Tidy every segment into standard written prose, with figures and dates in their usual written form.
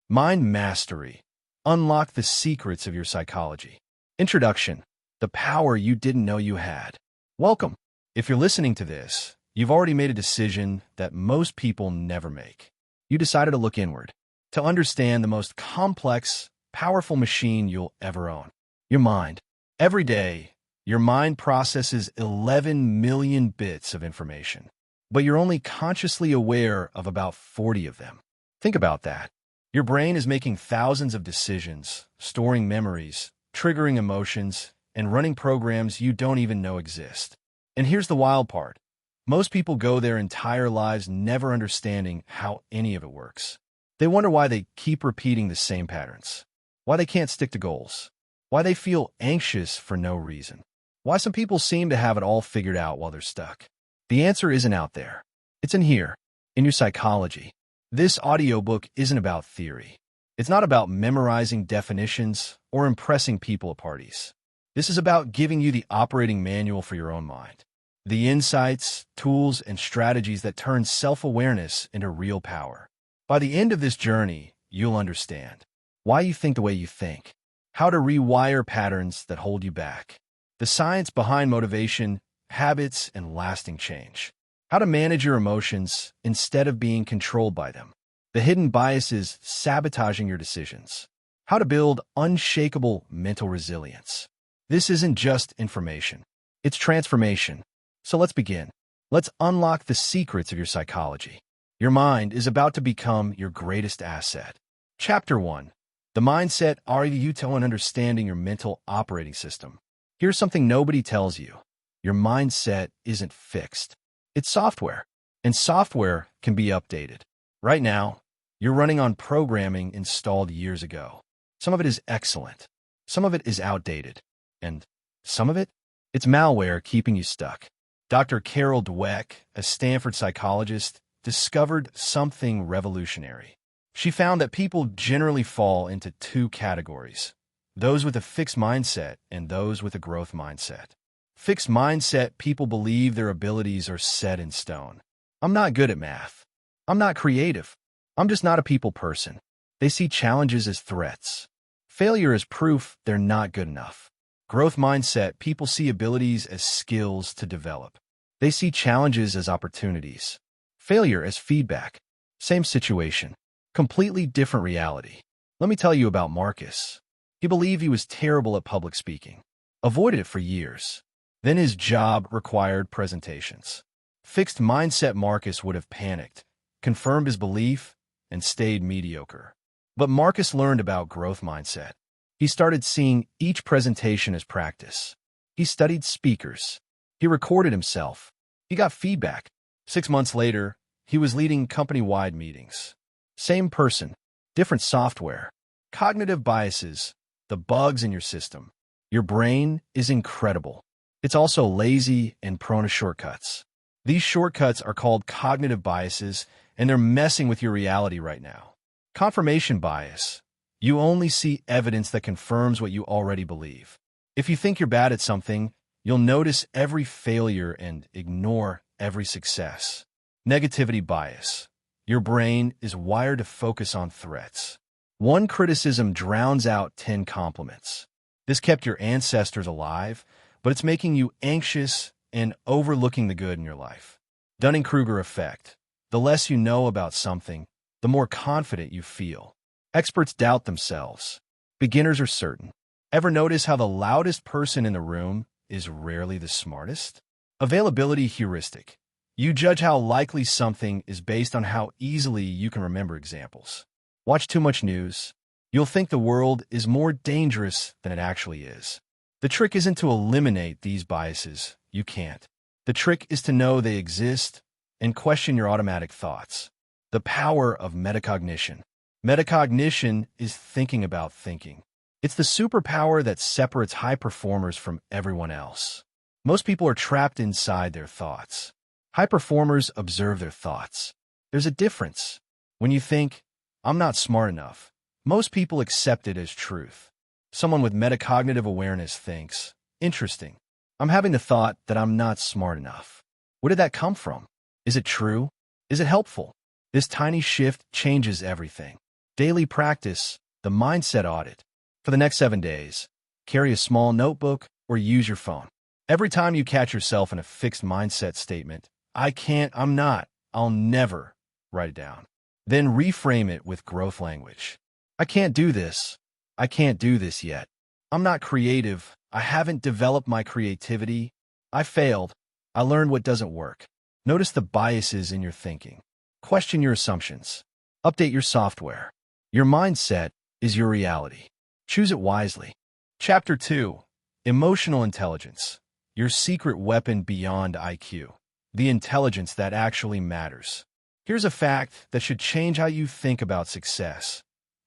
Mind Mastery. Unlock the secrets of your psychology. Introduction. The power you didn't know you had. Welcome. If you're listening to this, you've already made a decision that most people never make. You decided to look inward, to understand the most complex, powerful machine you'll ever own. Your mind. Every day, your mind processes 11 million bits of information, but you're only consciously aware of about 40 of them. Think about that. Your brain is making thousands of decisions, storing memories, triggering emotions, and running programs you don't even know exist. And here's the wild part. Most people go their entire lives never understanding how any of it works. They wonder why they keep repeating the same patterns, why they can't stick to goals, why they feel anxious for no reason, why some people seem to have it all figured out while they're stuck. The answer isn't out there. It's in here, in your psychology. This audiobook isn't about theory. It's not about memorizing definitions or impressing people at parties. This is about giving you the operating manual for your own mind. The insights, tools, and strategies that turn self-awareness into real power. By the end of this journey, you'll understand why you think the way you think, how to rewire patterns that hold you back, the science behind motivation, habits, and lasting change, how to manage your emotions instead of being controlled by them, the hidden biases sabotaging your decisions, how to build unshakable mental resilience. This isn't just information. It's transformation. So let's begin. Let's unlock the secrets of your psychology. Your mind is about to become your greatest asset. Chapter 1. The Mindset REU and Understanding Your Mental Operating System. Here's something nobody tells you. Your mindset isn't fixed. It's software, and software can be updated. Right now, you're running on programming installed years ago. Some of it is excellent. Some of it is outdated. And some of it, it's malware keeping you stuck. Dr. Carol Dweck, a Stanford psychologist, discovered something revolutionary. She found that people generally fall into two categories: those with a fixed mindset and those with a growth mindset. Fixed mindset people believe their abilities are set in stone. I'm not good at math. I'm not creative. I'm just not a people person. They see challenges as threats. Failure as proof they're not good enough. Growth mindset people see abilities as skills to develop. They see challenges as opportunities. Failure as feedback. Same situation. Completely different reality. Let me tell you about Marcus. He believed he was terrible at public speaking. Avoided it for years. Then his job required presentations. Fixed mindset Marcus would have panicked, confirmed his belief, and stayed mediocre. But Marcus learned about growth mindset. He started seeing each presentation as practice. He studied speakers. He recorded himself. He got feedback. 6 months later, he was leading company-wide meetings. Same person, different software. Cognitive biases, the bugs in your system. Your brain is incredible. It's also lazy and prone to shortcuts. These shortcuts are called cognitive biases, and they're messing with your reality right now. Confirmation bias. You only see evidence that confirms what you already believe. If you think you're bad at something, you'll notice every failure and ignore every success. Negativity bias. Your brain is wired to focus on threats. One criticism drowns out 10 compliments. This kept your ancestors alive, but it's making you anxious and overlooking the good in your life. Dunning-Kruger effect. The less you know about something, the more confident you feel. Experts doubt themselves. Beginners are certain. Ever notice how the loudest person in the room is rarely the smartest? Availability heuristic. You judge how likely something is based on how easily you can remember examples. Watch too much news. You'll think the world is more dangerous than it actually is. The trick isn't to eliminate these biases. You can't. The trick is to know they exist and question your automatic thoughts. The power of metacognition. Metacognition is thinking about thinking. It's the superpower that separates high performers from everyone else. Most people are trapped inside their thoughts. High performers observe their thoughts. There's a difference. When you think, I'm not smart enough, most people accept it as truth. Someone with metacognitive awareness thinks, interesting, I'm having the thought that I'm not smart enough. Where did that come from? Is it true? Is it helpful? This tiny shift changes everything. Daily practice, the mindset audit. For the next 7 days, carry a small notebook or use your phone. Every time you catch yourself in a fixed mindset statement, I can't, I'm not, I'll never, write it down. Then reframe it with growth language. I can't do this. I can't do this yet. I'm not creative. I haven't developed my creativity. I failed. I learned what doesn't work. Notice the biases in your thinking. Question your assumptions. Update your software. Your mindset is your reality. Choose it wisely. Chapter 2. Emotional Intelligence. Your secret weapon beyond IQ. The intelligence that actually matters. Here's a fact that should change how you think about success.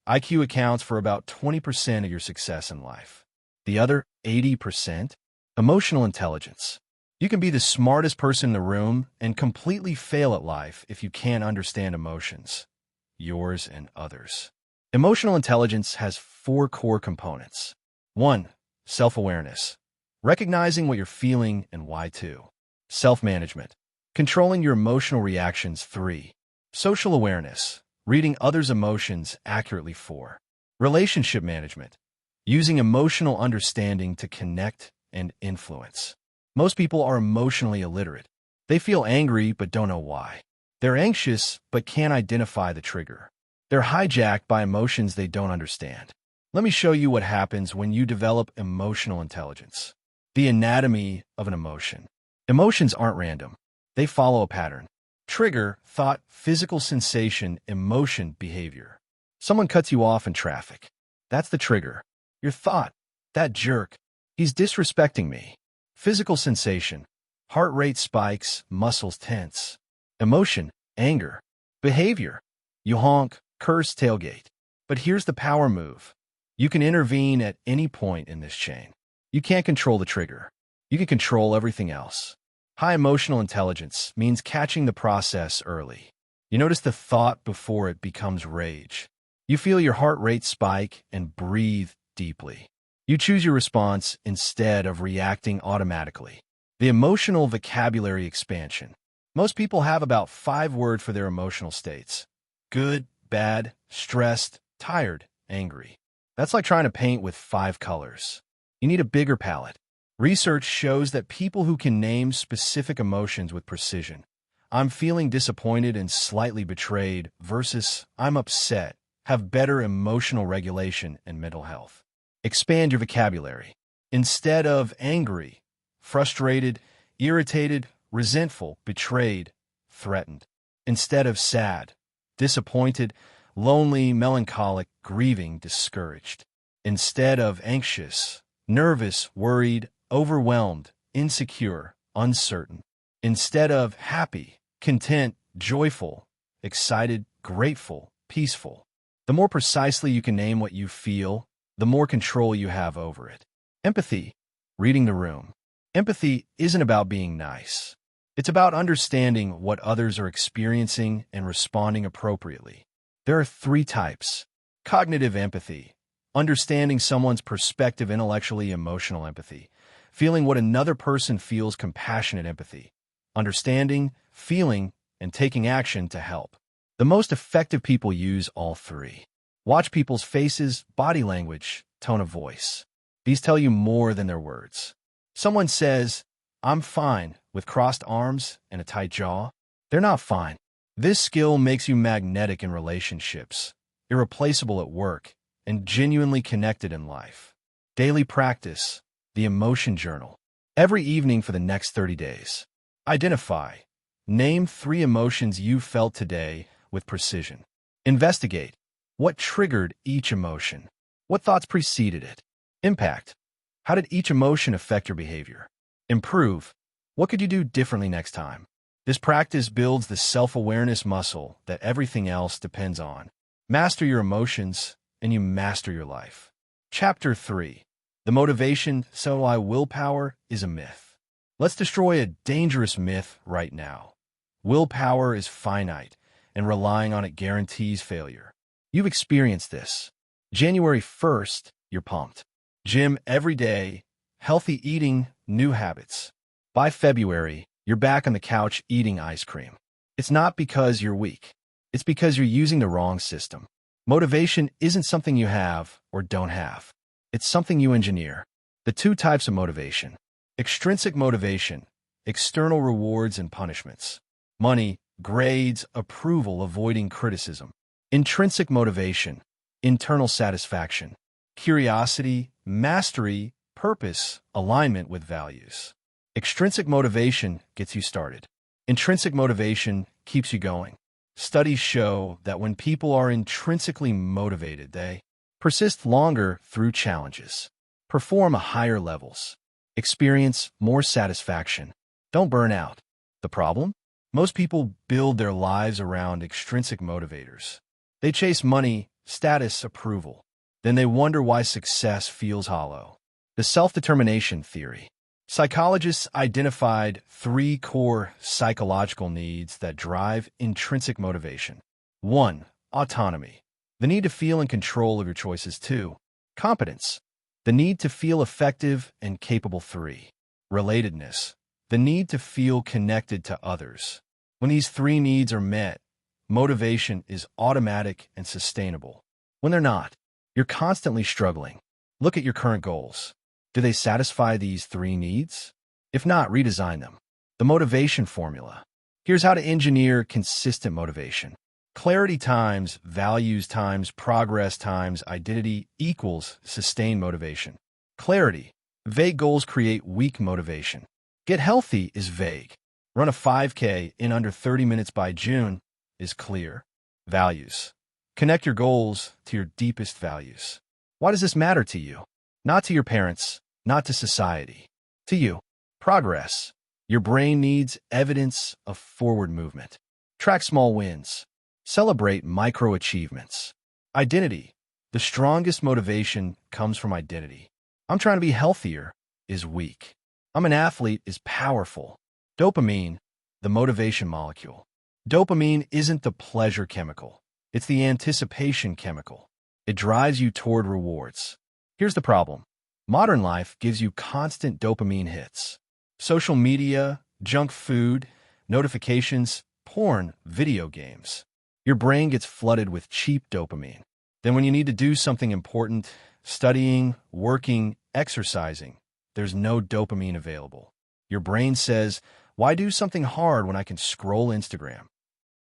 IQ accounts for about 20% of your success in life. The other 80%? Emotional intelligence. You can be the smartest person in the room and completely fail at life if you can't understand emotions, yours and others. Emotional intelligence has 4 core components. 1. Self-awareness. Recognizing what you're feeling and why to. Self-management. Controlling your emotional reactions. 3. Social awareness. Reading others' emotions accurately. 4. Relationship management. Using emotional understanding to connect and influence. Most people are emotionally illiterate. They feel angry but don't know why. They're anxious but can't identify the trigger. They're hijacked by emotions they don't understand. Let me show you what happens when you develop emotional intelligence. The anatomy of an emotion. Emotions aren't random. They follow a pattern. Trigger, thought, physical sensation, emotion, behavior. Someone cuts you off in traffic. That's the trigger. Your thought, that jerk, he's disrespecting me. Physical sensation, heart rate spikes, muscles tense. Emotion, anger. Behavior, you honk, curse, tailgate. But here's the power move. You can intervene at any point in this chain. You can't control the trigger. You can control everything else. High emotional intelligence means catching the process early. You notice the thought before it becomes rage. You feel your heart rate spike and breathe deeply. You choose your response instead of reacting automatically. The emotional vocabulary expansion. Most people have about 5 words for their emotional states. Good, bad, stressed, tired, angry. That's like trying to paint with 5 colors. You need a bigger palette. Research shows that people who can name specific emotions with precision, I'm feeling disappointed and slightly betrayed versus I'm upset, have better emotional regulation and mental health. Expand your vocabulary. Instead of angry, frustrated, irritated, resentful, betrayed, threatened. Instead of sad, disappointed, lonely, melancholic, grieving, discouraged. Instead of anxious, nervous, worried, overwhelmed, insecure, uncertain. Instead of happy, content, joyful, excited, grateful, peaceful. The more precisely you can name what you feel, the more control you have over it. Empathy, reading the room. Empathy isn't about being nice. It's about understanding what others are experiencing and responding appropriately. There are 3 types. Cognitive empathy, understanding someone's perspective intellectually. Emotional empathy, feeling what another person feels. Compassionate empathy, understanding, feeling, and taking action to help. The most effective people use all 3. Watch people's faces, body language, tone of voice. These tell you more than their words. Someone says, I'm fine, with crossed arms and a tight jaw. They're not fine. This skill makes you magnetic in relationships, irreplaceable at work, and genuinely connected in life. Daily practice, the emotion journal. Every evening for the next 30 days. Identify. Name 3 emotions you felt today with precision. Investigate. What triggered each emotion? What thoughts preceded it? Impact. How did each emotion affect your behavior? Improve. What could you do differently next time? This practice builds the self-awareness muscle that everything else depends on. Master your emotions, and you master your life. Chapter 3. The motivation, so why willpower is a myth. Let's destroy a dangerous myth right now. Willpower is finite, and relying on it guarantees failure. You've experienced this. January 1st, you're pumped. Gym every day, healthy eating, new habits. By February, you're back on the couch eating ice cream. It's not because you're weak. It's because you're using the wrong system. Motivation isn't something you have or don't have. It's something you engineer. The two types of motivation: extrinsic motivation, external rewards and punishments, money, grades, approval, avoiding criticism; intrinsic motivation, internal satisfaction, curiosity, mastery, purpose, alignment with values. Extrinsic motivation gets you started. Intrinsic motivation keeps you going. Studies show that when people are intrinsically motivated, they persist longer through challenges, perform at higher levels, experience more satisfaction, don't burn out. The problem? Most people build their lives around extrinsic motivators. They chase money, status, approval. Then they wonder why success feels hollow. The self-determination theory. Psychologists identified 3 core psychological needs that drive intrinsic motivation. 1. Autonomy, the need to feel in control of your choices. 2. Competence, the need to feel effective and capable. 3. Relatedness, the need to feel connected to others. When these 3 needs are met, motivation is automatic and sustainable. When they're not, you're constantly struggling. Look at your current goals. Do they satisfy these 3 needs? If not, redesign them. The motivation formula. Here's how to engineer consistent motivation. Clarity times values times progress times identity equals sustained motivation. Clarity. Vague goals create weak motivation. Get healthy is vague. Run a 5K in under 30 minutes by June is clear. Values. Connect your goals to your deepest values. Why does this matter to you? Not to your parents, not to society. To you. Progress. Your brain needs evidence of forward movement. Track small wins. Celebrate micro-achievements. Identity. The strongest motivation comes from identity. I'm trying to be healthier is weak. I'm an athlete is powerful. Dopamine, the motivation molecule. Dopamine isn't the pleasure chemical. It's the anticipation chemical. It drives you toward rewards. Here's the problem. Modern life gives you constant dopamine hits. Social media, junk food, notifications, porn, video games. Your brain gets flooded with cheap dopamine. Then when you need to do something important, studying, working, exercising, there's no dopamine available. Your brain says, why do something hard when I can scroll Instagram?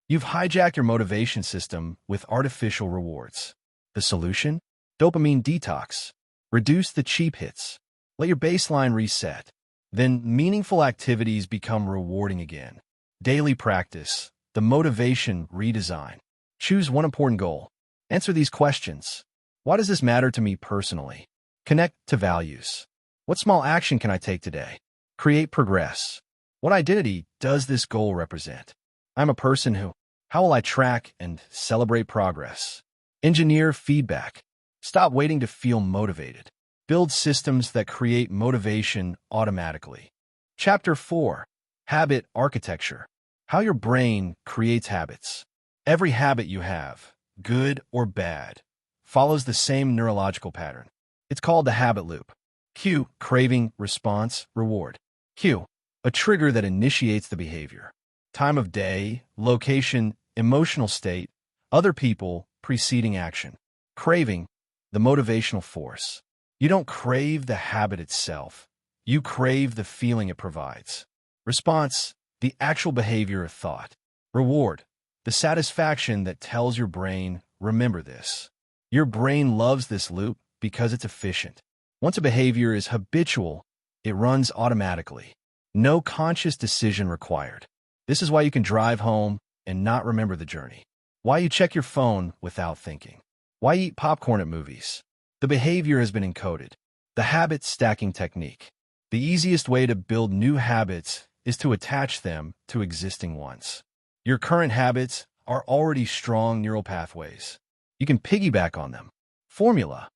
You've hijacked your motivation system with artificial rewards. The solution? Dopamine detox. Reduce the cheap hits. Let your baseline reset. Then meaningful activities become rewarding again. Daily practice. The motivation redesign. Choose one important goal. Answer these questions. Why does this matter to me personally? Connect to values. What small action can I take today? Create progress. What identity does this goal represent? I'm a person who. How will I track and celebrate progress? Engineer feedback. Stop waiting to feel motivated. Build systems that create motivation automatically. Chapter 4. Habit Architecture. How your brain creates habits. Every habit you have, good or bad, follows the same neurological pattern. It's called the habit loop. Cue, craving, response, reward. Cue, a trigger that initiates the behavior. Time of day, location, emotional state, other people, preceding action. Craving, the motivational force. You don't crave the habit itself. You crave the feeling it provides. Response, the actual behavior of thought. Reward, the satisfaction that tells your brain, remember this. Your brain loves this loop because it's efficient. Once a behavior is habitual, it runs automatically. No conscious decision required. This is why you can drive home and not remember the journey. Why you check your phone without thinking. Why eat popcorn at movies. The behavior has been encoded. The habit stacking technique. The easiest way to build new habits is to attach them to existing ones. Your current habits are already strong neural pathways. You can piggyback on them. Formula.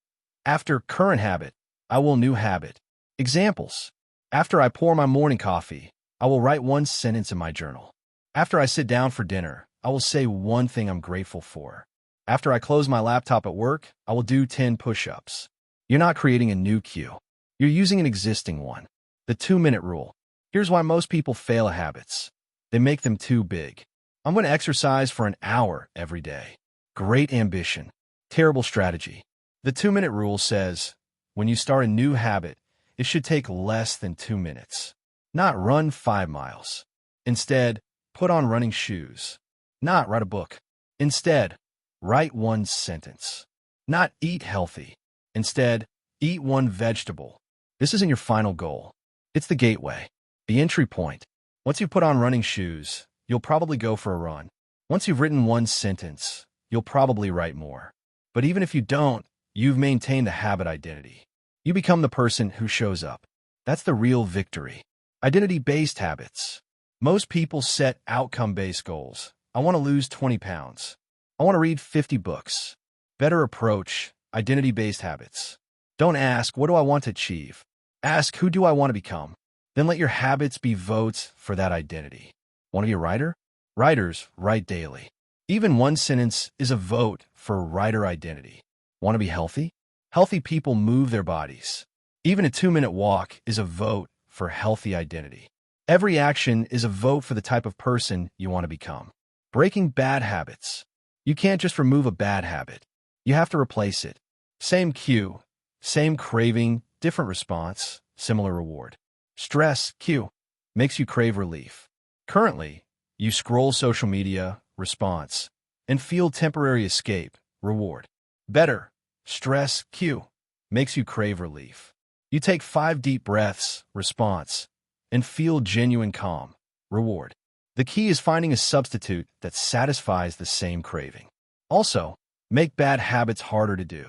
After current habit, I will new habit. Examples. After I pour my morning coffee, I will write one sentence in my journal. After I sit down for dinner, I will say one thing I'm grateful for. After I close my laptop at work, I will do 10 push-ups. You're not creating a new cue. You're using an existing one. The 2-minute rule. Here's why most people fail at habits. They make them too big. I'm going to exercise for an hour every day. Great ambition. Terrible strategy. The 2-minute rule says, when you start a new habit, it should take less than 2 minutes. Not run 5 miles. Instead, put on running shoes. Not write a book. Instead, write 1 sentence. Not eat healthy. Instead, eat 1 vegetable. This isn't your final goal. It's the gateway, the entry point. Once you put on running shoes, you'll probably go for a run. Once you've written 1 sentence, you'll probably write more. But even if you don't, you've maintained the habit identity. You become the person who shows up. That's the real victory. Identity-based habits. Most people set outcome-based goals. I want to lose 20 pounds. I want to read 50 books. Better approach, identity-based habits. Don't ask, what do I want to achieve? Ask, who do I want to become? Then let your habits be votes for that identity. Want to be a writer? Writers write daily. Even 1 sentence is a vote for writer identity. Want to be healthy? Healthy people move their bodies. Even a 2-minute walk is a vote for healthy identity. Every action is a vote for the type of person you want to become. Breaking bad habits. You can't just remove a bad habit. You have to replace it. Same cue, same craving, different response, similar reward. Stress, cue, makes you crave relief. Currently, you scroll social media, response, and feel temporary escape, reward. Better, stress, cue, makes you crave relief. You take 5 deep breaths, response, and feel genuine calm, reward. The key is finding a substitute that satisfies the same craving. Also, make bad habits harder to do.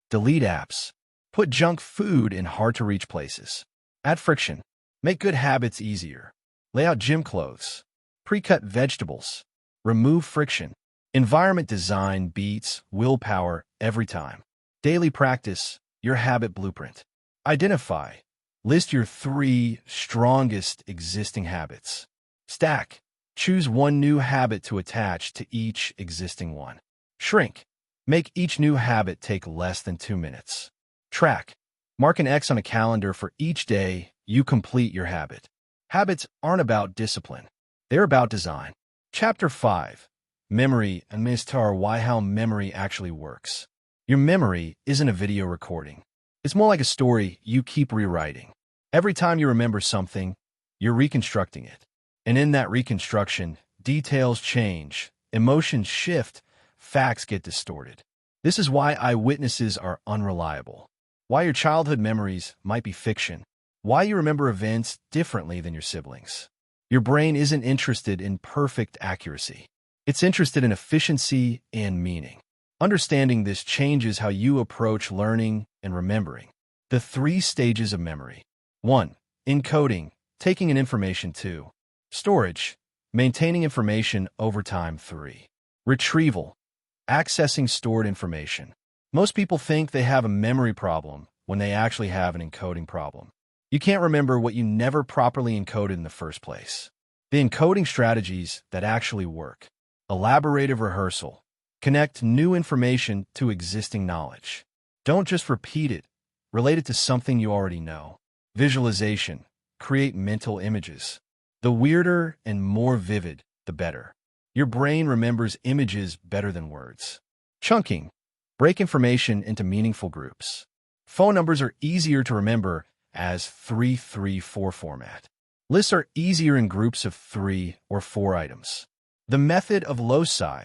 Delete apps. Put junk food in hard-to-reach places. Add friction. Make good habits easier. Lay out gym clothes. Pre-cut vegetables. Remove friction. Environment design beats willpower every time. Daily practice, your habit blueprint. Identify. List your 3 strongest existing habits. Stack. Choose 1 new habit to attach to each existing one. Shrink. Make each new habit take less than 2 minutes. Track. Mark an X on a calendar for each day you complete your habit. Habits aren't about discipline. They're about design. Chapter 5. Memory and Mr. Why How Memory Actually Works. Your memory isn't a video recording. It's more like a story you keep rewriting. Every time you remember something, you're reconstructing it. And in that reconstruction, details change, emotions shift, facts get distorted. This is why eyewitnesses are unreliable. Why your childhood memories might be fiction. Why you remember events differently than your siblings. Your brain isn't interested in perfect accuracy. It's interested in efficiency and meaning. Understanding this changes how you approach learning and remembering. The 3 stages of memory. 1. Encoding, taking in information. 2. Storage, maintaining information over time. 3. Retrieval, accessing stored information. Most people think they have a memory problem when they actually have an encoding problem. You can't remember what you never properly encoded in the first place. The encoding strategies that actually work. Elaborative rehearsal. Connect new information to existing knowledge. Don't just repeat it. Relate it to something you already know. Visualization. Create mental images. The weirder and more vivid, the better. Your brain remembers images better than words. Chunking. Break information into meaningful groups. Phone numbers are easier to remember as 334 format. Lists are easier in groups of 3 or 4 items. The method of loci,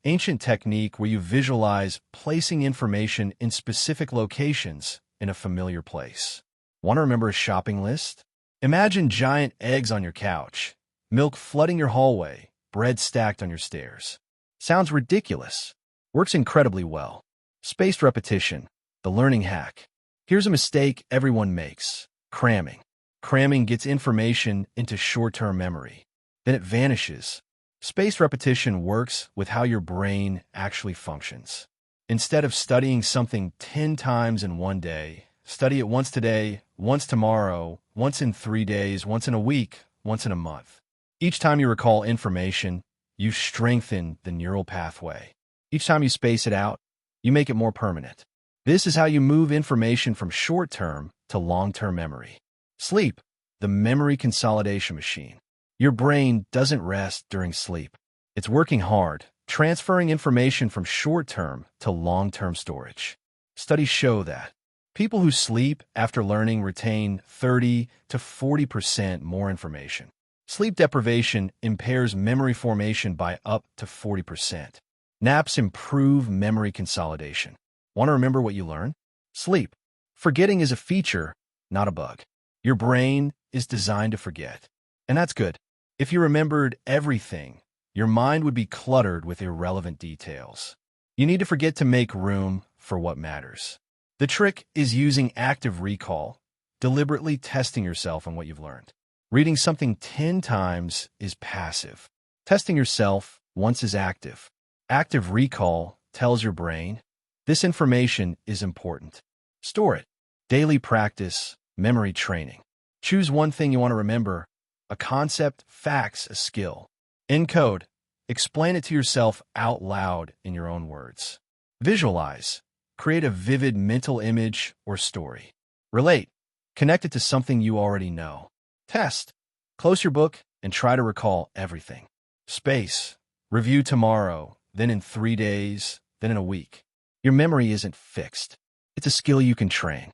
ancient technique where you visualize placing information in specific locations in a familiar place. Want to remember a shopping list? Imagine giant eggs on your couch, milk flooding your hallway, bread stacked on your stairs. Sounds ridiculous. Works incredibly well. Spaced repetition, the learning hack. Here's a mistake everyone makes. Cramming. Cramming gets information into short-term memory. Then it vanishes. Spaced repetition works with how your brain actually functions. Instead of studying something 10 times in one day, study it once today, once tomorrow, once in 3 days, once in a week, once in a month. Each time you recall information, you strengthen the neural pathway. Each time you space it out, you make it more permanent. This is how you move information from short-term to long-term memory. Sleep, the memory consolidation machine. Your brain doesn't rest during sleep. It's working hard, transferring information from short-term to long-term storage. Studies show that people who sleep after learning retain 30 to 40% more information. Sleep deprivation impairs memory formation by up to 40%. Naps improve memory consolidation. Want to remember what you learn? Sleep. Forgetting is a feature, not a bug. Your brain is designed to forget. And that's good. If you remembered everything, your mind would be cluttered with irrelevant details. You need to forget to make room for what matters. The trick is using active recall, deliberately testing yourself on what you've learned. Reading something 10 times is passive. Testing yourself once is active. Active recall tells your brain, this information is important. Store it. Daily practice, memory training. Choose one thing you want to remember, a concept, facts, a skill. Encode. Explain it to yourself out loud in your own words. Visualize. Create a vivid mental image or story. Relate. Connect it to something you already know. Test. Close your book and try to recall everything. Space. Review tomorrow, then in 3 days, then in a week. Your memory isn't fixed. It's a skill you can train.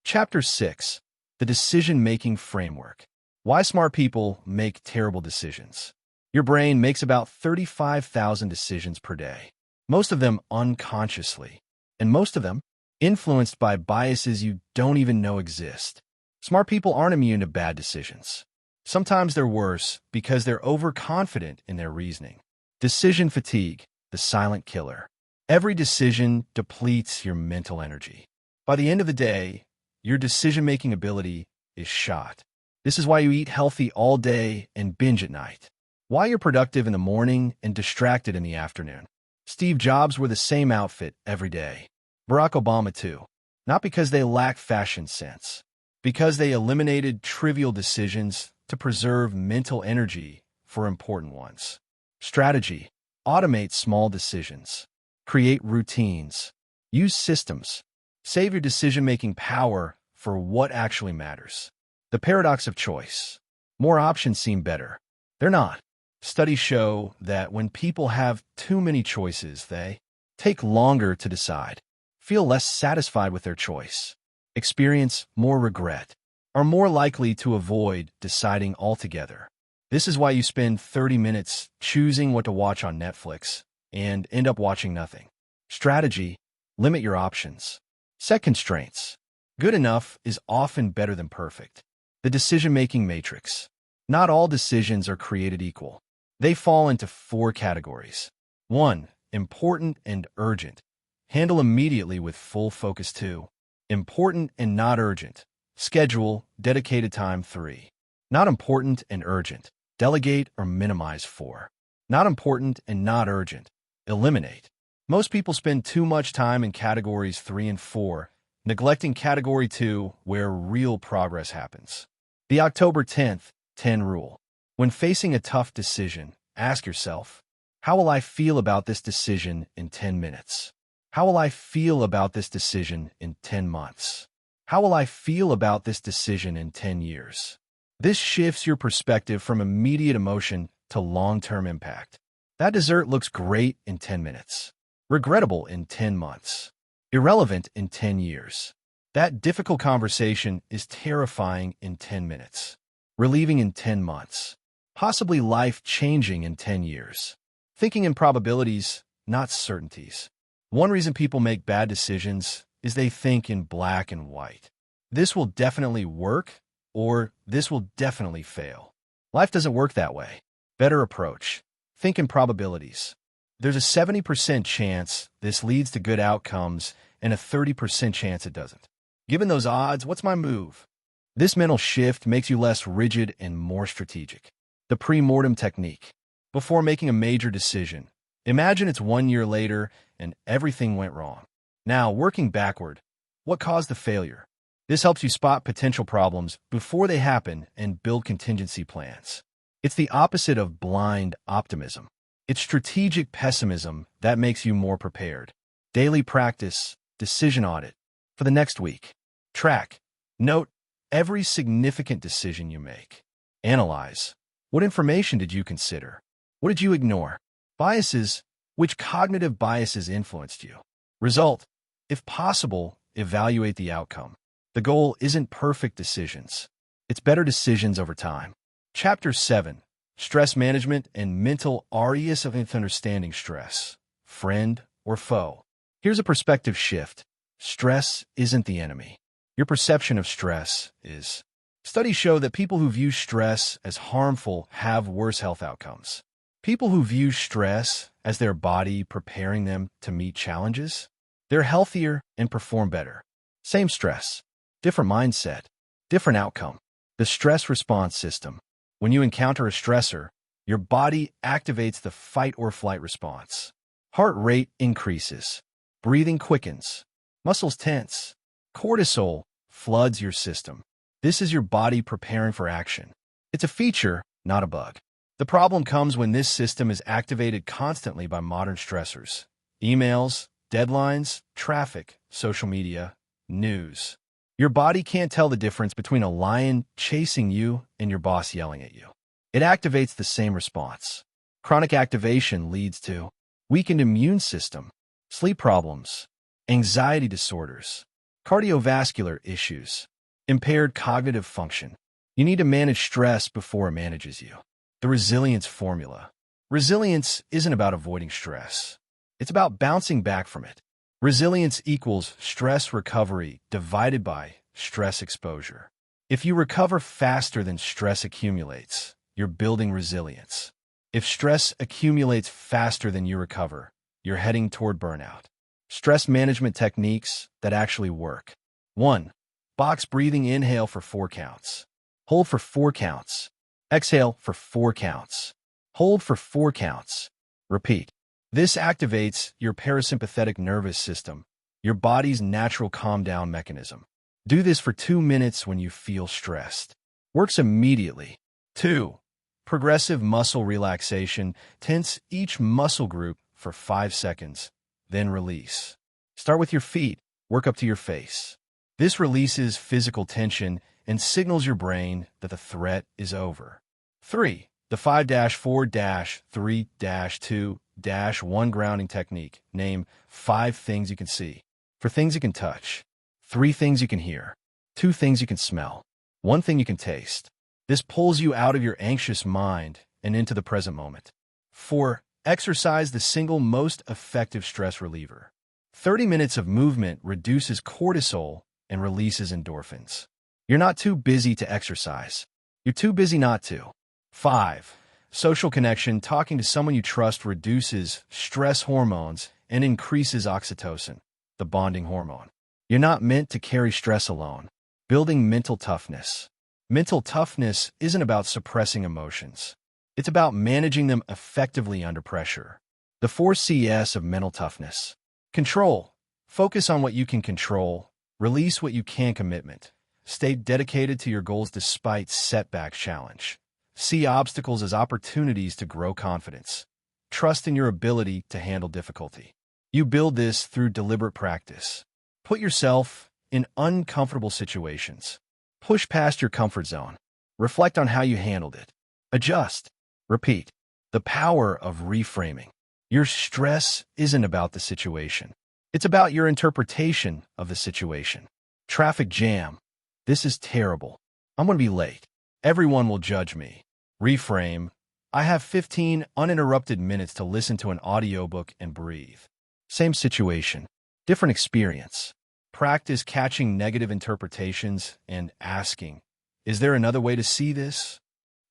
Chapter 6. The Decision-Making Framework. Why smart people make terrible decisions. Your brain makes about 35,000 decisions per day, most of them unconsciously, and most of them influenced by biases you don't even know exist. Smart people aren't immune to bad decisions. Sometimes they're worse because they're overconfident in their reasoning. Decision fatigue, the silent killer. Every decision depletes your mental energy. By the end of the day, your decision-making ability is shot. This is why you eat healthy all day and binge at night. Why you're productive in the morning and distracted in the afternoon. Steve Jobs wore the same outfit every day. Barack Obama too. Not because they lack fashion sense. Because they eliminated trivial decisions to preserve mental energy for important ones. Strategy. Automate small decisions. Create routines. Use systems. Save your decision-making power for what actually matters. The paradox of choice. More options seem better. They're not. Studies show that when people have too many choices, they take longer to decide, feel less satisfied with their choice, experience more regret, are more likely to avoid deciding altogether. This is why you spend 30 minutes choosing what to watch on Netflix and end up watching nothing. Strategy. Limit your options. Set constraints. Good enough is often better than perfect. The decision-making matrix. Not all decisions are created equal. They fall into 4 categories. 1. Important and urgent. Handle immediately with full focus. 2. Important and not urgent. Schedule, dedicated time. 3. Not important and urgent. Delegate or minimize. 4. Not important and not urgent. Eliminate. Most people spend too much time in categories 3 and 4, neglecting category 2 where real progress happens. The October 10th 10 rule. When facing a tough decision, ask yourself, how will I feel about this decision in 10 minutes? How will I feel about this decision in 10 months? How will I feel about this decision in 10 years? This shifts your perspective from immediate emotion to long-term impact. That dessert looks great in 10 minutes. Regrettable in 10 months. Irrelevant in 10 years. That difficult conversation is terrifying in 10 minutes. Relieving in 10 months. Possibly life-changing in 10 years. Thinking in probabilities, not certainties. One reason people make bad decisions is they think in black and white. This will definitely work, or this will definitely fail. Life doesn't work that way. Better approach. Think in probabilities. There's a 70% chance this leads to good outcomes and a 30% chance it doesn't. Given those odds, what's my move? This mental shift makes you less rigid and more strategic. The pre-mortem technique. Before making a major decision, imagine it's 1 year later and everything went wrong. Now, working backward, what caused the failure? This helps you spot potential problems before they happen and build contingency plans. It's the opposite of blind optimism. It's strategic pessimism that makes you more prepared. Daily practice, decision audit. For the next week, track, note every significant decision you make. Analyze. What information did you consider? What did you ignore? Biases Which cognitive biases influenced you? Result: if possible, evaluate the outcome. The goal isn't perfect decisions. It's better decisions over time. Chapter 7: Stress Management and Mental Areas of Understanding Stress. Friend or foe? Here's a perspective shift. Stress isn't the enemy. Your perception of stress is. Studies show that people who view stress as harmful have worse health outcomes. People who view stress as their body preparing them to meet challenges, they're healthier and perform better. Same stress, different mindset, different outcome. The stress response system. When you encounter a stressor, your body activates the fight or flight response. Heart rate increases, breathing quickens, muscles tense, cortisol floods your system. This is your body preparing for action. It's a feature, not a bug. The problem comes when this system is activated constantly by modern stressors. Emails, deadlines, traffic, social media, news. Your body can't tell the difference between a lion chasing you and your boss yelling at you. It activates the same response. Chronic activation leads to weakened immune system, sleep problems, anxiety disorders, cardiovascular issues, impaired cognitive function. You need to manage stress before it manages you. The resilience formula. Resilience isn't about avoiding stress. It's about bouncing back from it. Resilience equals stress recovery divided by stress exposure. If you recover faster than stress accumulates, you're building resilience. If stress accumulates faster than you recover, you're heading toward burnout. Stress management techniques that actually work. 1. Box breathing. Inhale for 4 counts. Hold for 4 counts. Exhale for 4 counts. Hold for 4 counts. Repeat. This activates your parasympathetic nervous system, your body's natural calm-down mechanism. Do this for 2 minutes when you feel stressed. Works immediately. 2. Progressive muscle relaxation. Tense each muscle group for 5 seconds, then release. Start with your feet, work up to your face. This releases physical tension and signals your brain that the threat is over. 3. The 5-4-3-2-1 grounding technique. Name 5 things you can see. 4 things you can touch. 3 things you can hear. 2 things you can smell. 1 thing you can taste. This pulls you out of your anxious mind and into the present moment. 4. Exercise, the single most effective stress reliever. 30 minutes of movement reduces cortisol and releases endorphins. You're not too busy to exercise. You're too busy not to. 5. Social connection. Talking to someone you trust reduces stress hormones and increases oxytocin, the bonding hormone. You're not meant to carry stress alone. Building mental toughness. Mental toughness isn't about suppressing emotions. It's about managing them effectively under pressure. The 4 C's of mental toughness. Control. Focus on what you can control. Release what you can't. Commitment. Stay dedicated to your goals despite setbacks. Challenge. See obstacles as opportunities to grow confidence. Trust in your ability to handle difficulty. You build this through deliberate practice. Put yourself in uncomfortable situations. Push past your comfort zone. Reflect on how you handled it. Adjust. Repeat. The power of reframing. Your stress isn't about the situation. It's about your interpretation of the situation. Traffic jam. This is terrible. I'm going to be late. Everyone will judge me. Reframe. I have 15 uninterrupted minutes to listen to an audiobook and breathe. Same situation, different experience. Practice catching negative interpretations and asking, is there another way to see this?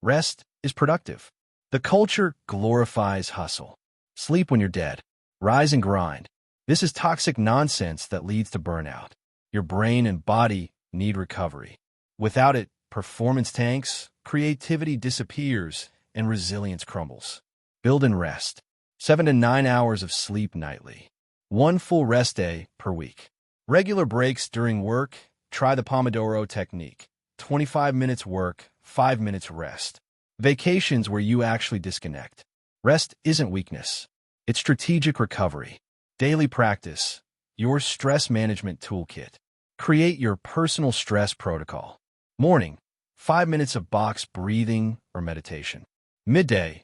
Rest is productive. The culture glorifies hustle. Sleep when you're dead. Rise and grind. This is toxic nonsense that leads to burnout. Your brain and body need recovery. Without it, performance tanks, creativity disappears, and resilience crumbles. Build and rest. 7 to 9 hours of sleep nightly. 1 full rest day per week. Regular breaks during work. Try the Pomodoro technique. 25 minutes work, 5 minutes rest. Vacations where you actually disconnect. Rest isn't weakness. It's strategic recovery. Daily practice. Your stress management toolkit. Create your personal stress protocol. Morning. 5 minutes of box breathing or meditation. Midday.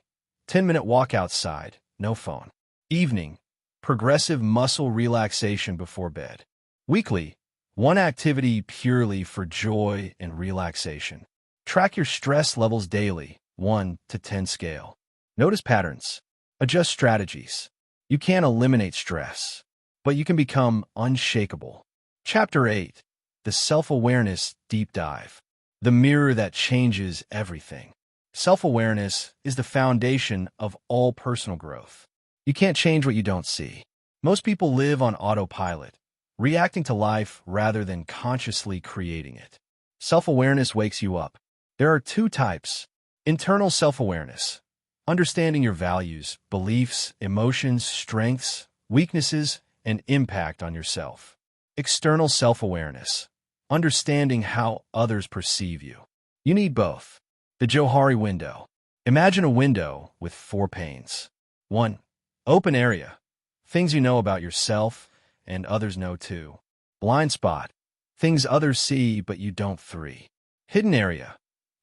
10-minute walk outside. No phone. Evening, progressive muscle relaxation before bed. Weekly, one activity purely for joy and relaxation. Track your stress levels daily, 1 to 10 scale. Notice patterns. Adjust strategies. You can't eliminate stress, but you can become unshakable. Chapter 8. The Self-Awareness Deep Dive. The mirror that changes everything. Self-awareness is the foundation of all personal growth. You can't change what you don't see. Most people live on autopilot, reacting to life rather than consciously creating it. Self-awareness wakes you up. There are two types. Internal self-awareness, understanding your values, beliefs, emotions, strengths, weaknesses, and impact on yourself. External self-awareness, understanding how others perceive you. You need both. The Johari window. Imagine a window with 4 panes. 1. Open area. Things you know about yourself and others know too. Blind spot. Things others see but you don't. 3. Hidden area.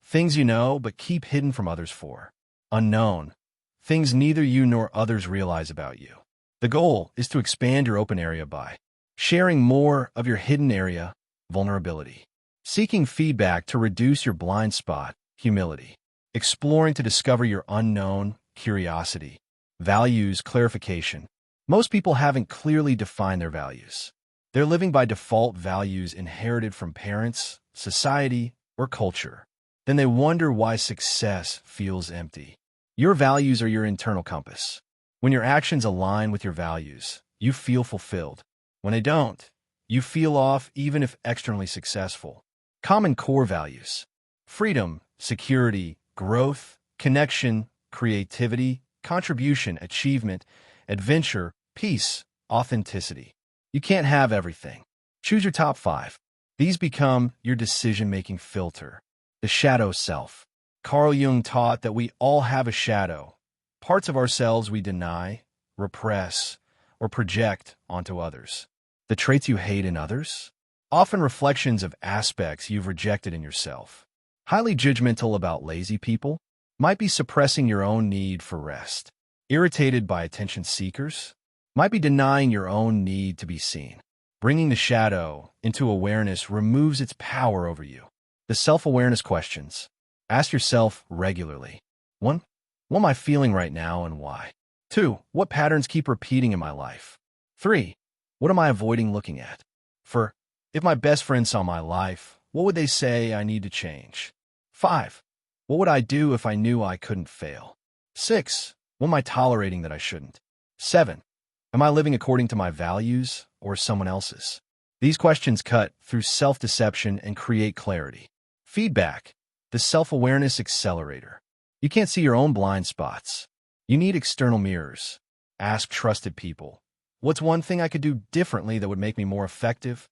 Things you know but keep hidden from others. 4. Unknown. Things neither you nor others realize about you. The goal is to expand your open area by sharing more of your hidden area, vulnerability. Seeking feedback to reduce your blind spot, humility. Exploring to discover your unknown, curiosity. Values, clarification. Most people haven't clearly defined their values. They're living by default values inherited from parents, society, or culture. Then they wonder why success feels empty. Your values are your internal compass. When your actions align with your values, you feel fulfilled. When they don't, you feel off even if externally successful. Common core values. Freedom, security, growth, connection, creativity, contribution, achievement, adventure, peace, authenticity. You can't have everything. Choose your top 5. These become your decision-making filter. The shadow self. Carl Jung taught that we all have a shadow, parts of ourselves we deny, repress, or project onto others. The traits you hate in others? Often reflections of aspects you've rejected in yourself. Highly judgmental about lazy people? Might be suppressing your own need for rest. Irritated by attention seekers? Might be denying your own need to be seen. Bringing the shadow into awareness removes its power over you. The self-awareness questions. Ask yourself regularly. 1. What am I feeling right now and why? 2. What patterns keep repeating in my life? 3. What am I avoiding looking at? 4. If my best friend saw my life, what would they say I need to change? 5. What would I do if I knew I couldn't fail? 6. What am I tolerating that I shouldn't? 7. Am I living according to my values or someone else's? These questions cut through self-deception and create clarity. Feedback. The self-awareness accelerator. You can't see your own blind spots. You need external mirrors. Ask trusted people. What's one thing I could do differently that would make me more effective?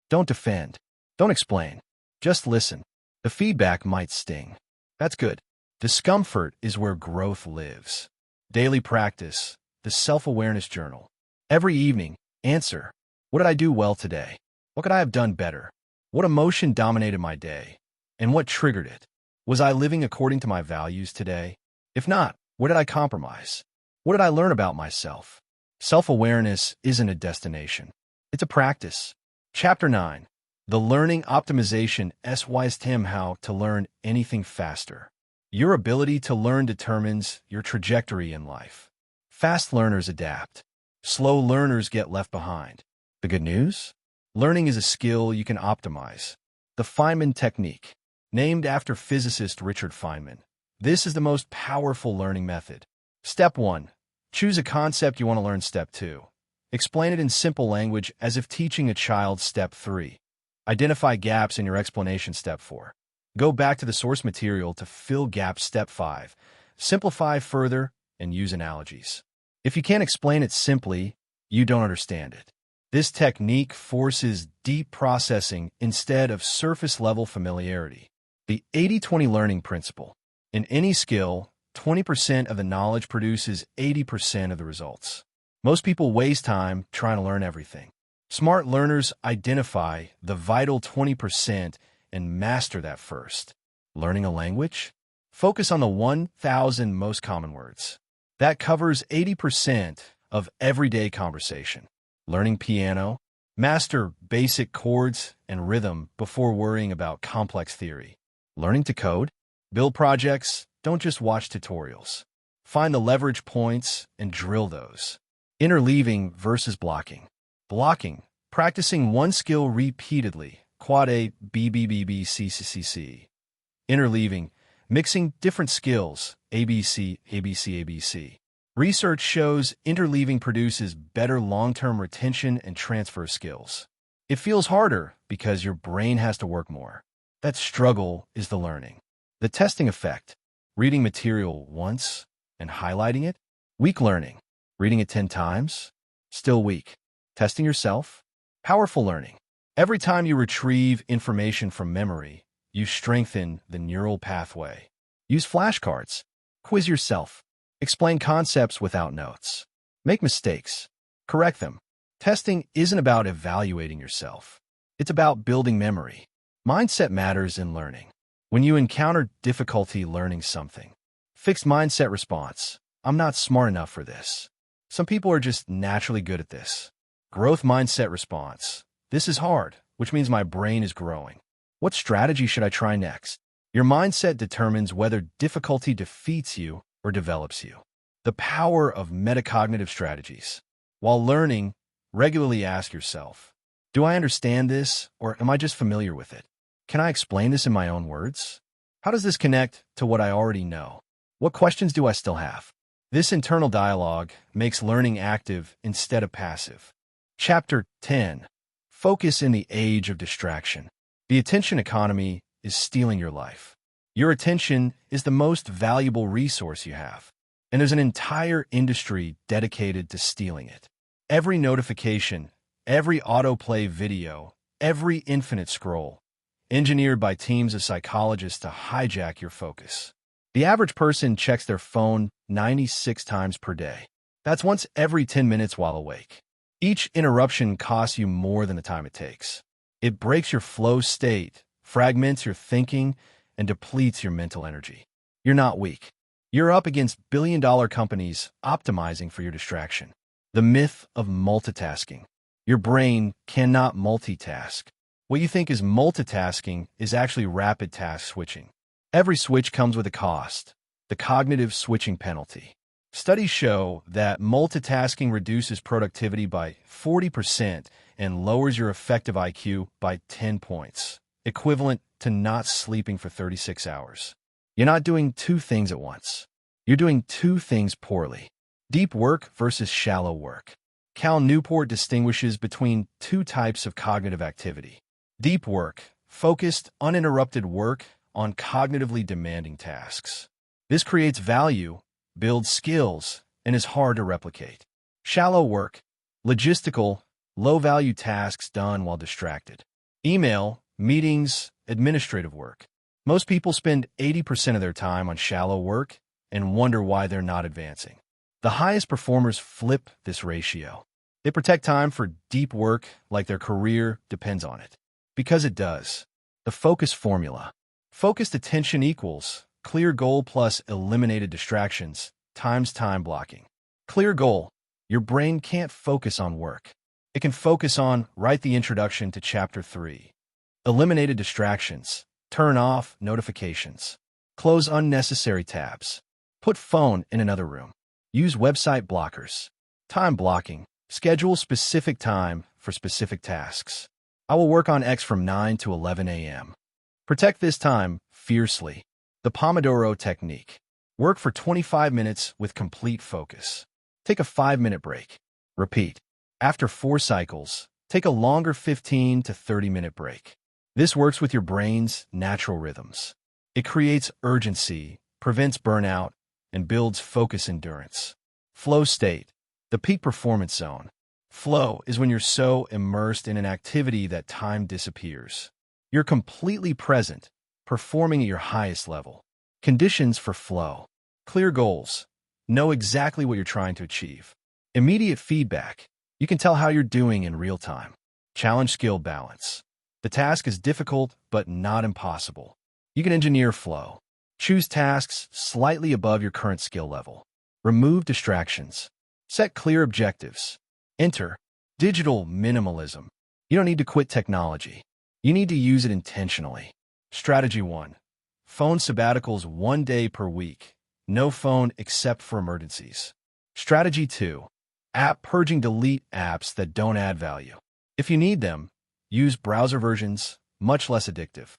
Don't defend. Don't explain. Just listen. The feedback might sting. That's good. Discomfort is where growth lives. Daily practice. The self-awareness journal. Every evening, answer. What did I do well today? What could I have done better? What emotion dominated my day? And what triggered it? Was I living according to my values today? If not, where did I compromise? What did I learn about myself? Self-awareness isn't a destination. It's a practice. Chapter 9. The Learning Optimization System. How to learn anything faster. Your ability to learn determines your trajectory in life. Fast learners adapt. Slow learners get left behind. The good news? Learning is a skill you can optimize. The Feynman Technique. Named after physicist Richard Feynman. This is the most powerful learning method. Step 1. Choose a concept you want to learn. Step 2. Explain it in simple language as if teaching a child. Step 3. Identify gaps in your explanation. Step 4. Go back to the source material to fill gaps. Step 5. Simplify further and use analogies. If you can't explain it simply, you don't understand it. This technique forces deep processing instead of surface-level familiarity. The 80-20 learning principle. In any skill, 20% of the knowledge produces 80% of the results. Most people waste time trying to learn everything. Smart learners identify the vital 20% and master that first. Learning a language? Focus on the 1,000 most common words. That covers 80% of everyday conversation. Learning piano, master basic chords and rhythm before worrying about complex theory. Learning to code, build projects, don't just watch tutorials. Find the leverage points and drill those. Interleaving versus blocking. Blocking, practicing one skill repeatedly, quad A, B, B, B, B, C, C, C, C. Interleaving, mixing different skills, ABC, ABC, ABC. Research shows interleaving produces better long-term retention and transfer skills. It feels harder because your brain has to work more. That struggle is the learning. The testing effect, reading material once and highlighting it. Weak learning, reading it 10 times, still weak. Testing yourself, powerful learning. Every time you retrieve information from memory, you strengthen the neural pathway. Use flashcards, quiz yourself, explain concepts without notes. Make mistakes, correct them. Testing isn't about evaluating yourself. It's about building memory. Mindset matters in learning. When you encounter difficulty learning something, fixed mindset response, I'm not smart enough for this. Some people are just naturally good at this. Growth mindset response, this is hard, which means my brain is growing. What strategy should I try next? Your mindset determines whether difficulty defeats you or develops you. The power of metacognitive strategies. While learning, regularly ask yourself, do I understand this or am I just familiar with it? Can I explain this in my own words? How does this connect to what I already know? What questions do I still have? This internal dialogue makes learning active instead of passive. Chapter 10. Focus in the age of distraction. The attention economy is stealing your life. Your attention is the most valuable resource you have, and there's an entire industry dedicated to stealing it. Every notification, every autoplay video, every infinite scroll, engineered by teams of psychologists to hijack your focus. The average person checks their phone 96 times per day. That's once every 10 minutes while awake. Each interruption costs you more than the time it takes. It breaks your flow state, fragments your thinking, and depletes your mental energy. You're not weak. You're up against billion-dollar companies optimizing for your distraction. The myth of multitasking. Your brain cannot multitask. What you think is multitasking is actually rapid task switching. Every switch comes with a cost, the cognitive switching penalty. Studies show that multitasking reduces productivity by 40% and lowers your effective IQ by 10 points, equivalent to not sleeping for 36 hours. You're not doing two things at once. You're doing two things poorly. Deep work versus shallow work. Cal Newport distinguishes between two types of cognitive activity. Deep work, focused, uninterrupted work on cognitively demanding tasks. This creates value, builds skills, and is hard to replicate. Shallow work, logistical, low-value tasks done while distracted. Email, meetings, administrative work. Most people spend 80% of their time on shallow work and wonder why they're not advancing. The highest performers flip this ratio. They protect time for deep work like their career depends on it. Because it does. The focus formula. Focused attention equals clear goal plus eliminated distractions times time blocking. Clear goal. Your brain can't focus on work. It can focus on, write the introduction to Chapter 3. Eliminated distractions. Turn off notifications. Close unnecessary tabs. Put phone in another room. Use website blockers. Time blocking. Schedule specific time for specific tasks. I will work on X from 9 to 11 a.m. Protect this time fiercely. The Pomodoro Technique. Work for 25 minutes with complete focus. Take a 5-minute break. Repeat. After 4 cycles, take a longer 15 to 30-minute break. This works with your brain's natural rhythms. It creates urgency, prevents burnout, and builds focus endurance. Flow state. The peak performance zone. Flow is when you're so immersed in an activity that time disappears. You're completely present, performing at your highest level. Conditions for flow. Clear goals. Know exactly what you're trying to achieve. Immediate feedback. You can tell how you're doing in real time. Challenge skill balance. The task is difficult, but not impossible. You can engineer flow. Choose tasks slightly above your current skill level. Remove distractions. Set clear objectives. Enter digital minimalism. You don't need to quit technology. You need to use it intentionally. Strategy 1. Phone sabbaticals 1 day per week. No phone except for emergencies. Strategy 2. App purging. Delete apps that don't add value. If you need them, use browser versions, much less addictive.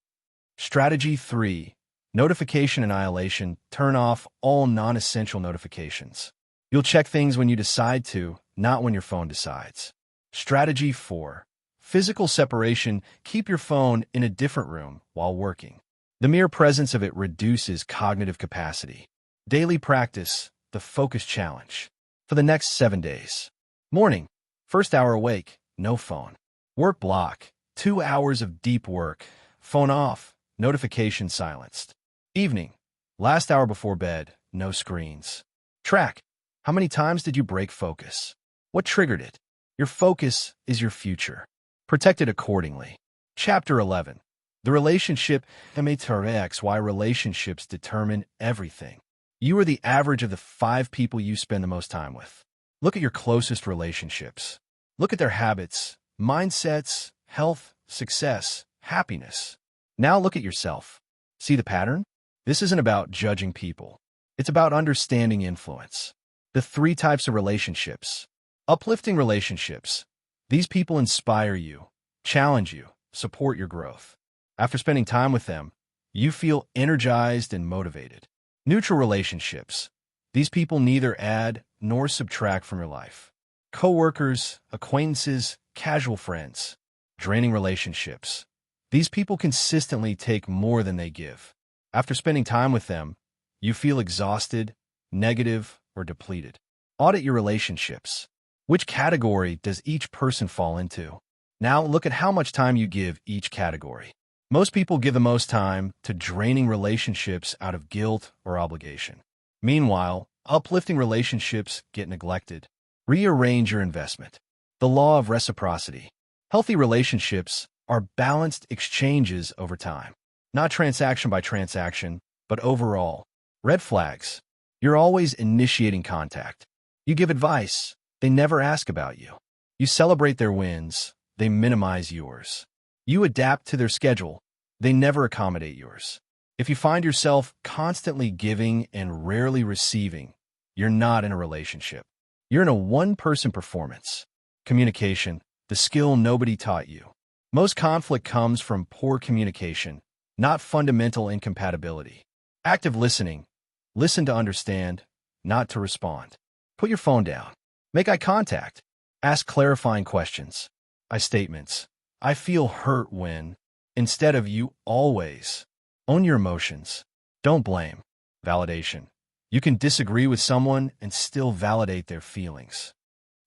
Strategy 3. Notification annihilation. Turn off all non-essential notifications. You'll check things when you decide to, not when your phone decides. Strategy 4. Physical separation. Keep your phone in a different room while working. The mere presence of it reduces cognitive capacity. Daily practice, the focus challenge. For the next 7 days. Morning, first hour awake, no phone. Work block, 2 hours of deep work, phone off, notification silenced. Evening, last hour before bed, no screens. Track, how many times did you break focus? What triggered it? Your focus is your future. Protect it accordingly. Chapter 11. The relationship matrix. Why relationships determine everything. You are the average of the 5 people you spend the most time with. Look at your closest relationships. Look at their habits, mindsets, health, success, happiness. Now look at yourself. See the pattern? This isn't about judging people. It's about understanding influence. The 3 types of relationships. Uplifting relationships. These people inspire you, challenge you, support your growth. After spending time with them, you feel energized and motivated. Neutral relationships. These people neither add nor subtract from your life. Coworkers, acquaintances, casual friends. Draining relationships. These people consistently take more than they give. After spending time with them, you feel exhausted, negative, or depleted. Audit your relationships. Which category does each person fall into? Now look at how much time you give each category. Most people give the most time to draining relationships out of guilt or obligation. Meanwhile, uplifting relationships get neglected. Rearrange your investment. The law of reciprocity. Healthy relationships are balanced exchanges over time. Not transaction by transaction, but overall. Red flags. You're always initiating contact. You give advice. They never ask about you. You celebrate their wins. They minimize yours. You adapt to their schedule. They never accommodate yours. If you find yourself constantly giving and rarely receiving, you're not in a relationship. You're in a one-person performance. Communication, the skill nobody taught you. Most conflict comes from poor communication, not fundamental incompatibility. Active listening. Listen to understand, not to respond. Put your phone down. Make eye contact. Ask clarifying questions. I statements. I feel hurt when, instead of you always. Own your emotions. Don't blame. Validation. You can disagree with someone and still validate their feelings.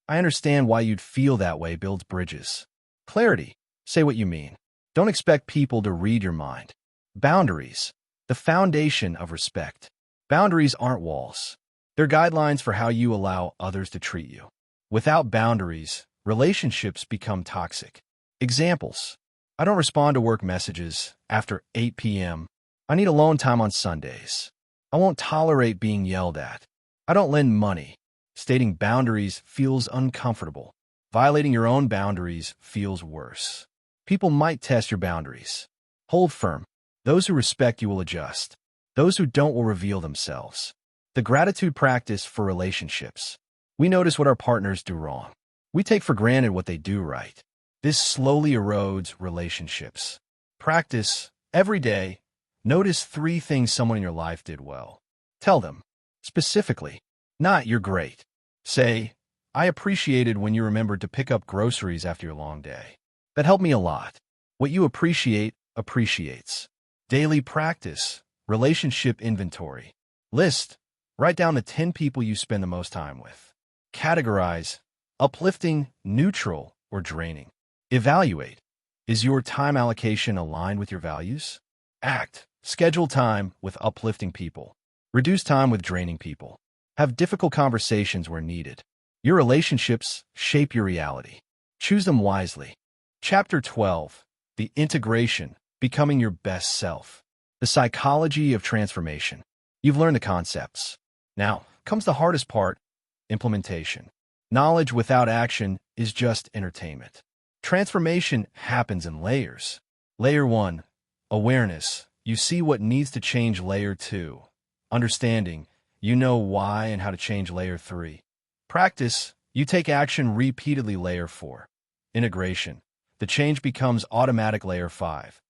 I understand why you'd feel that way. Builds bridges. Clarity. Say what you mean. Don't expect people to read your mind. Boundaries. The foundation of respect. Boundaries aren't walls. They're guidelines for how you allow others to treat you. Without boundaries, relationships become toxic. Examples. I don't respond to work messages after 8 p.m. I need alone time on Sundays. I won't tolerate being yelled at. I don't lend money. Stating boundaries feels uncomfortable. Violating your own boundaries feels worse. People might test your boundaries. Hold firm. Those who respect you will adjust. Those who don't will reveal themselves. The gratitude practice for relationships. We notice what our partners do wrong. We take for granted what they do right. This slowly erodes relationships. Practice every day. Notice 3 things someone in your life did well. Tell them, specifically, not "you're great." Say, "I appreciated when you remembered to pick up groceries after your long day. That helped me a lot." What you appreciate appreciates. Daily practice. Relationship inventory. List. Write down the 10 people you spend the most time with. Categorize. Uplifting, neutral, or draining. Evaluate. Is your time allocation aligned with your values? Act. Schedule time with uplifting people. Reduce time with draining people. Have difficult conversations where needed. Your relationships shape your reality. Choose them wisely. Chapter 12. The integration. Becoming your best self. The psychology of transformation. You've learned the concepts. Now comes the hardest part. implementation. Knowledge without action is just entertainment. Transformation happens in layers. Layer 1, awareness. You see what needs to change. Layer 2, understanding. You know why and how to change. Layer 3, practice. You take action repeatedly. Layer 4, integration. The change becomes automatic. Layer 5,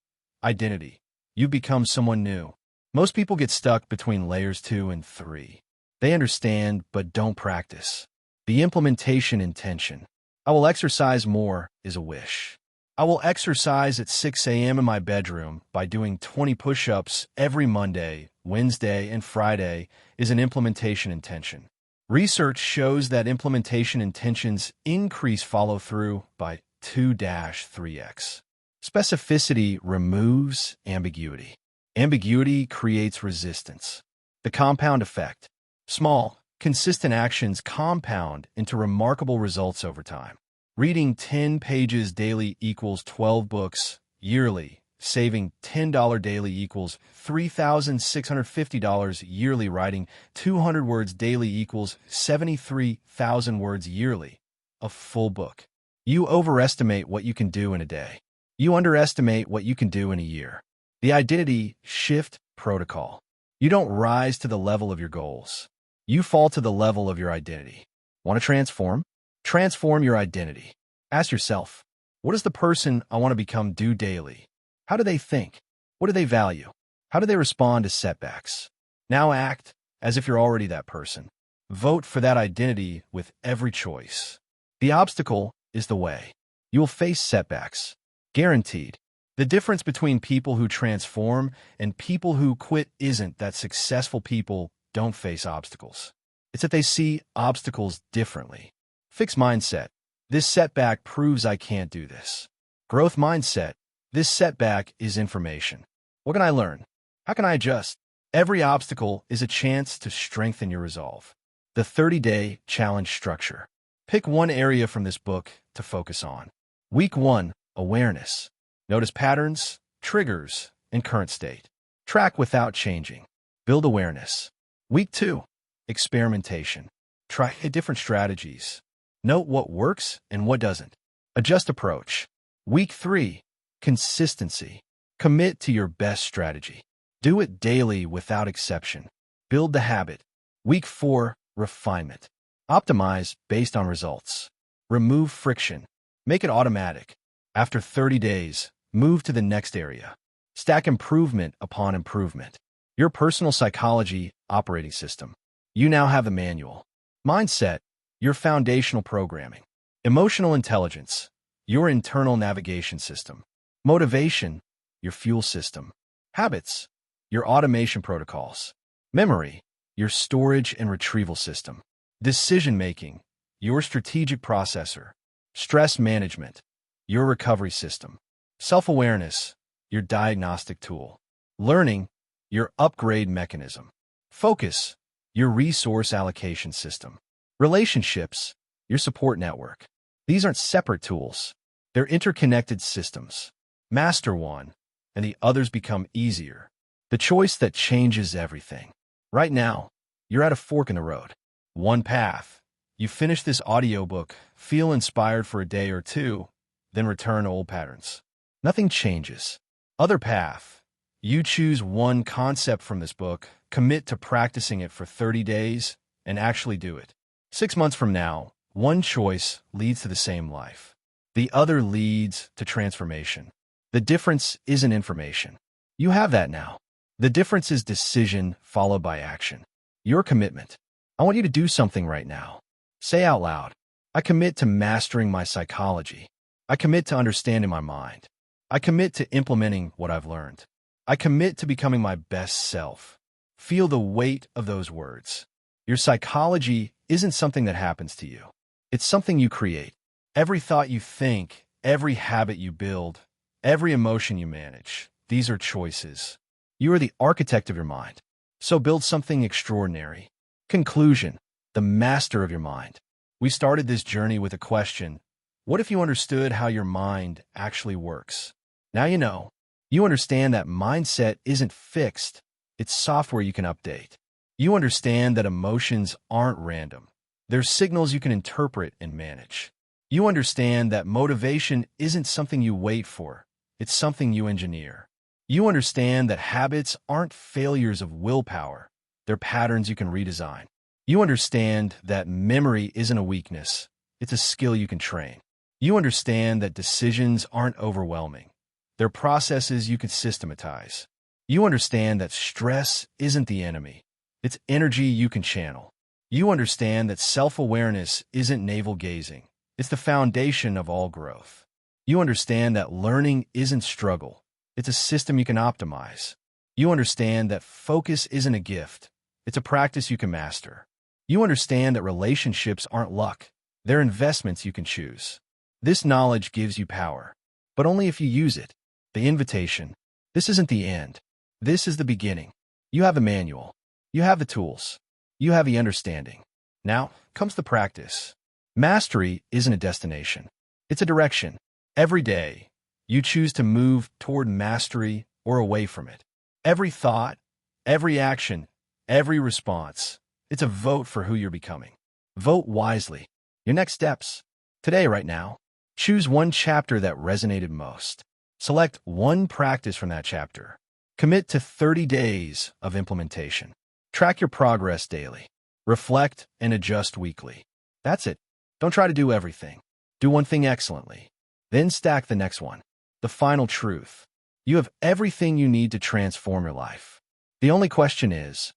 identity. You become someone new. Most people get stuck between layers 2 and 3. They understand but don't practice. The implementation intention. I will exercise more is a wish. I will exercise at 6 a.m. in my bedroom by doing 20 push-ups every Monday, Wednesday, and Friday is an implementation intention. Research shows that implementation intentions increase follow-through by 2-3x. Specificity removes ambiguity. Ambiguity creates resistance. The compound effect. Small, consistent actions compound into remarkable results over time. Reading 10 pages daily equals 12 books yearly. Saving $10 daily equals $3,650 yearly. Writing 200 words daily equals 73,000 words yearly. A full book. You overestimate what you can do in a day. You underestimate what you can do in a year. The identity shift protocol. You don't rise to the level of your goals. You fall to the level of your identity. Want to transform? Transform your identity. Ask yourself, what does the person I want to become do daily? How do they think? What do they value? How do they respond to setbacks? Now act as if you're already that person. Vote for that identity with every choice. The obstacle is the way. You will face setbacks. Guaranteed. The difference between people who transform and people who quit isn't that successful people don't face obstacles. It's that they see obstacles differently. Fixed mindset. This setback proves I can't do this. Growth mindset. This setback is information. What can I learn? How can I adjust? Every obstacle is a chance to strengthen your resolve. The 30-day challenge structure. Pick one area from this book to focus on. Week 1, awareness. Notice patterns, triggers, and current state. Track without changing. Build awareness. Week 2, experimentation. Try different strategies. Note what works and what doesn't. Adjust approach. Week 3, consistency. Commit to your best strategy. Do it daily without exception. Build the habit. Week 4, refinement. Optimize based on results. Remove friction. Make it automatic. After 30 days, move to the next area. Stack improvement upon improvement. Your personal psychology operating system. You now have the manual. Mindset, your foundational programming. Emotional intelligence, your internal navigation system. Motivation, your fuel system. Habits, your automation protocols. Memory, your storage and retrieval system. Decision-making, your strategic processor. Stress management, your recovery system. Self-awareness, your diagnostic tool. Learning, your upgrade mechanism. Focus, your resource allocation system. Relationships, your support network. These aren't separate tools. They're interconnected systems. Master one, and the others become easier. The choice that changes everything. Right now, you're at a fork in the road. One path. You finish this audiobook, feel inspired for a day or two, then return to old patterns. Nothing changes. Other path. You choose one concept from this book, commit to practicing it for 30 days, and actually do it. 6 months from now, one choice leads to the same life. The other leads to transformation. The difference isn't information. You have that now. The difference is decision followed by action. Your commitment. I want you to do something right now. Say out loud, I commit to mastering my psychology. I commit to understanding my mind. I commit to implementing what I've learned. I commit to becoming my best self. Feel the weight of those words. Your psychology isn't something that happens to you. It's something you create. Every thought you think, every habit you build, every emotion you manage, these are choices. You are the architect of your mind. So build something extraordinary. Conclusion, the master of your mind. We started this journey with a question. What if you understood how your mind actually works? Now you know. You understand that mindset isn't fixed. It's software you can update. You understand that emotions aren't random. They're signals you can interpret and manage. You understand that motivation isn't something you wait for, it's something you engineer. You understand that habits aren't failures of willpower, they're patterns you can redesign. You understand that memory isn't a weakness, it's a skill you can train. You understand that decisions aren't overwhelming, they're processes you can systematize. You understand that stress isn't the enemy, it's energy you can channel. You understand that self-awareness isn't navel-gazing, it's the foundation of all growth. You understand that learning isn't struggle, it's a system you can optimize. You understand that focus isn't a gift, it's a practice you can master. You understand that relationships aren't luck, they're investments you can choose. This knowledge gives you power, but only if you use it. The invitation. This isn't the end. This is the beginning. You have a manual. You have the tools. You have the understanding. Now comes the practice. Mastery isn't a destination. It's a direction. Every day, you choose to move toward mastery or away from it. Every thought, every action, every response, it's a vote for who you're becoming. Vote wisely. Your next steps. Today, right now, choose one chapter that resonated most. Select one practice from that chapter. Commit to 30 days of implementation. Track your progress daily. Reflect and adjust weekly. That's it. Don't try to do everything. Do one thing excellently. Then stack the next one. The final truth. You have everything you need to transform your life. The only question is,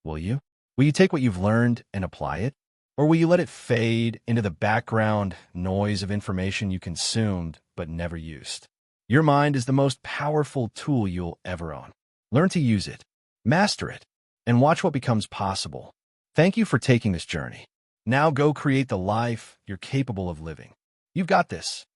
will you? Will you take what you've learned and apply it? Or will you let it fade into the background noise of information you consumed but never used? Your mind is the most powerful tool you'll ever own. Learn to use it, master it, and watch what becomes possible. Thank you for taking this journey. Now go create the life you're capable of living. You've got this.